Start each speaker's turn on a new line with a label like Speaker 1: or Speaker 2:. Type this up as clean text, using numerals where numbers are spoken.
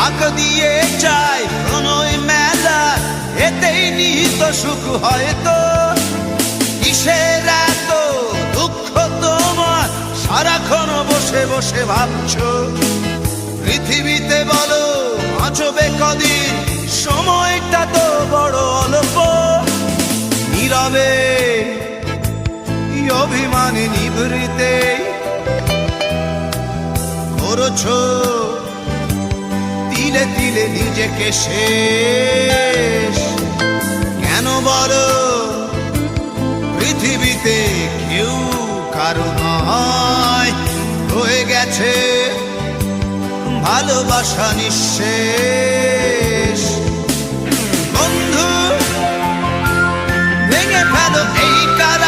Speaker 1: ফাঁক দিয়ে যায় প্রণয় মেলা, এতেই নিহিত সুখ হয়তো। কিসের এত দুঃখ তোমার, সারাক্ষণ বসে বসে ভাবছো? পৃথিবীতে বলো বাঁচবে কদিন, সময়টা তো বড় অল্প। নীরবে অভিমানে নিভৃতে করছো তিলে তিলে নিজেকে শেষ। কেন বলো পৃথিবীতে কেউ কারো নয়, হয়ে গেছে ভালোবাসা নিঃশেষ।